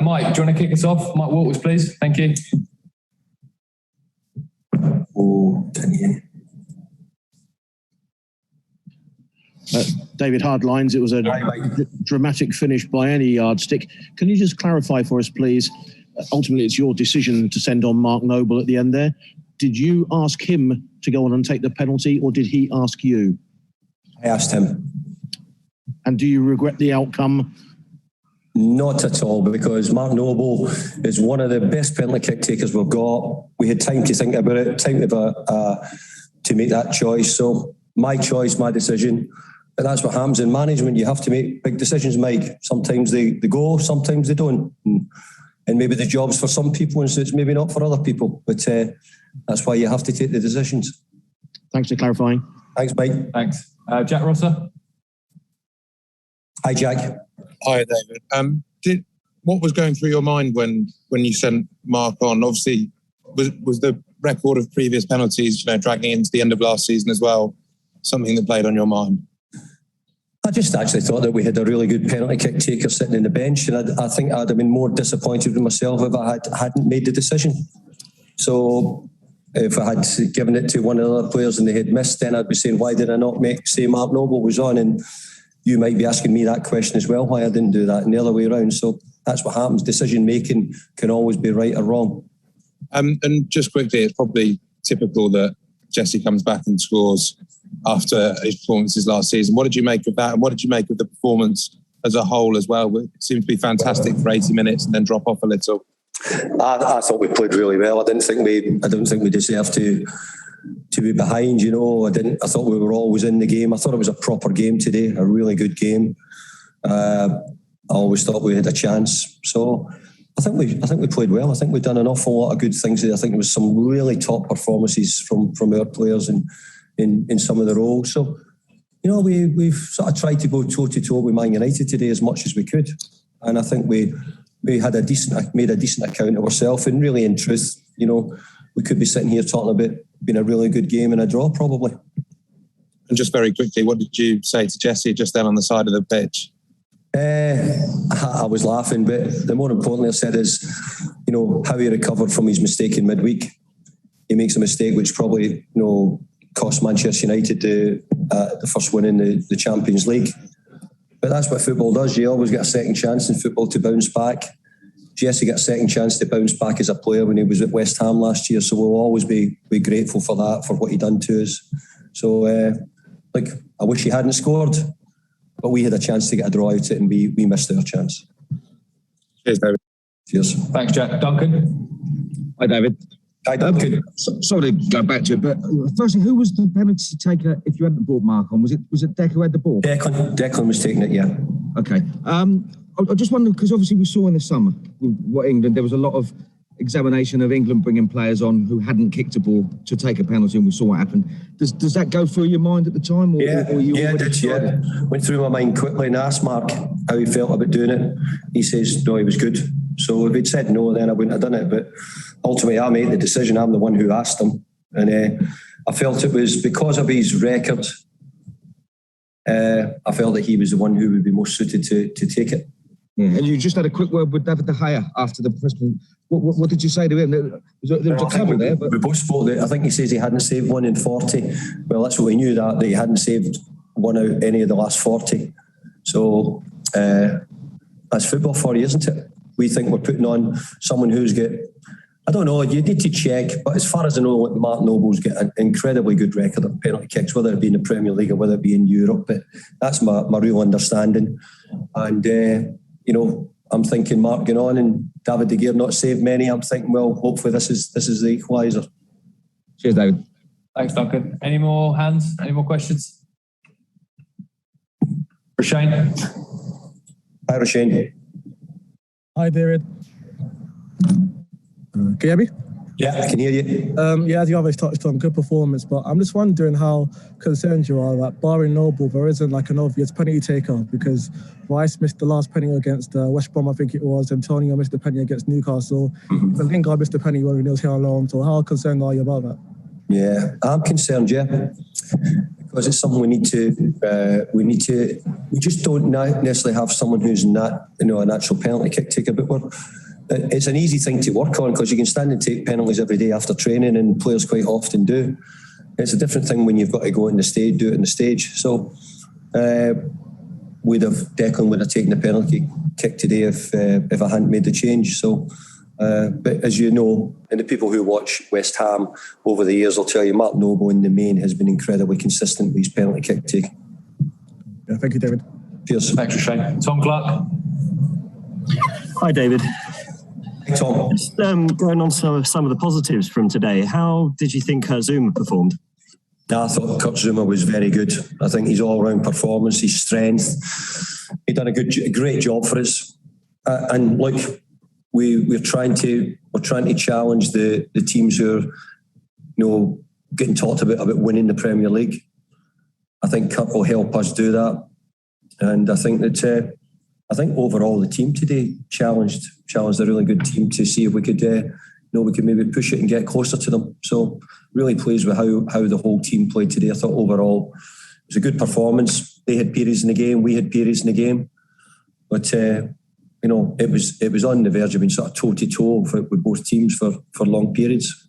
Mike, do you want to kick us off? Mike Walters, please. Thank you. David, hard lines. It was a dramatic finish by any yardstick. Can you just clarify for us, please? Ultimately, it's your decision to send on Mark Noble at the end there. Did you ask him to go on and take the penalty, or did he ask you? I asked him. And do you regret the outcome? Not at all, because Mark Noble is one of the best penalty kick takers we've got. We had time to think about it, time to make that choice. So my choice, my decision. And that's what happens in management. You have to make big decisions, Mike. Sometimes they go, sometimes they don't. And maybe the job's for some people and so it's maybe not for other people. But that's why you have to take the decisions. Thanks for clarifying. Thanks, Mike. Thanks. Jack Rosser. Hi, Jack. Hi, David. What was going through your mind when you sent Mark on? Obviously, was the record of previous penalties, dragging into the end of last season as well, something that played on your mind? I just actually thought that we had a really good penalty kick taker sitting in the bench, and I think I'd have been more disappointed with myself if I hadn't made the decision. So if I had given it to one of the other players and they had missed, then I'd be saying, why did I not say Mark Noble was on? And you might be asking me that question as well, why I didn't do that, and the other way around. So that's what happens. Decision making can always be right or wrong. And just quickly, it's probably typical that Jesse comes back and scores after his performances last season. What did you make of that? And what did you make of the performance as a whole as well? It seemed to be fantastic for 80 minutes and then drop off a little. I thought we played really well. I don't think we deserved to be behind. I thought we were always in the game. I thought it was a proper game today, a really good game. I always thought we had a chance. So I think we played well. I think we've done an awful lot of good things there. I think there was some really top performances from our players in some of the roles. So, we've sort of tried to go toe-to-toe with Man United today as much as we could. And I think we made a decent account of ourselves. And really, in truth, we could be sitting here talking about being a really good game and a draw, probably. And just very quickly, what did you say to Jesse just then on the side of the pitch? I was laughing, but the more importantly I said is, how he recovered from his mistake in midweek. He makes a mistake which probably, cost Manchester United the first win in the Champions League. But that's what football does. You always get a second chance in football to bounce back. Jesse got a second chance to bounce back as a player when he was at West Ham last year, so we'll always be grateful for that, for what he done to us. So, I wish he hadn't scored, but we had a chance to get a draw out of it and we missed our chance. Cheers, David. Cheers. Thanks, Jack. Duncan. Hi, David. Hi, Duncan. Sorry to go back to it, but firstly, who was the penalty taker if you hadn't brought Mark on? Was it Deck who had the ball? Declan was taking it, yeah. Okay. I just wondered, because obviously we saw in the summer what England, there was a lot of examination of England bringing players on who hadn't kicked a ball to take a penalty, and we saw what happened. Does that go through your mind at the time? Or it did, yeah. Went through my mind quickly and asked Mark how he felt about doing it. He says, no, he was good. So if he'd said no, then I wouldn't have done it. But ultimately, I made the decision. I'm the one who asked him. And I felt it was because of his record. I felt that he was the one who would be most suited to take it. And you just had a quick word with David De Gea after the press. What did you say to him? There was a trouble there. But... We both spoke that I think he says he hadn't saved one in 40. Well, that's what we knew, that he hadn't saved one out of any of the last 40. So that's football for you, isn't it? We think we're putting on someone who's got, I don't know, you need to check, but as far as I know, Mark Noble's got an incredibly good record of penalty kicks, whether it be in the Premier League or whether it be in Europe. But that's my real understanding. And, I'm thinking Mark going on and David De Gea not saved many. I'm thinking, well, hopefully this is the equaliser. Cheers, David. Thanks, Duncan. Any more hands? Any more questions? Roshane. Hi, Roshane. Hi, David. Can you hear me? Yeah, I can hear you. As you always touched on, good performance, but I'm just wondering how concerned you are that barring Noble, there isn't like an obvious penalty taker, because Rice missed the last penalty against West Brom, I think it was. Antonio missed the penalty against Newcastle. And Lingard missed the penalty when he was here alone. So how concerned are you about that? Yeah, I'm concerned, yeah. because it's something we just don't necessarily have someone who's not, a natural penalty kick taker, but it's an easy thing to work on because you can stand and take penalties every day after training, and players quite often do. It's a different thing when you've got to go on the stage, do it on the stage. So Declan would have taken the penalty kick today if I hadn't made the change. So, but as you know, and the people who watch West Ham over the years will tell you, Mark Noble in the main has been incredibly consistent with his penalty kick take. Yeah, thank you, David. Cheers. Thanks, Shane. Tom Clark. Hi, David. Hey, Tom. Just going on to some of the positives from today, how did you think Zuma performed? I thought Kurt Zuma was very good. I think his all-round performance, his strength, he done a great job for us. And look, we're trying to challenge the teams who are, getting talked about winning the Premier League. I think Kurt will help us do that. And I think that overall the team today challenged a really good team to see if we could we could maybe push it and get closer to them. So really pleased with how the whole team played today. I thought overall it was a good performance. They had periods in the game, we had periods in the game, but it was on the verge of being sort of toe to toe with both teams for long periods.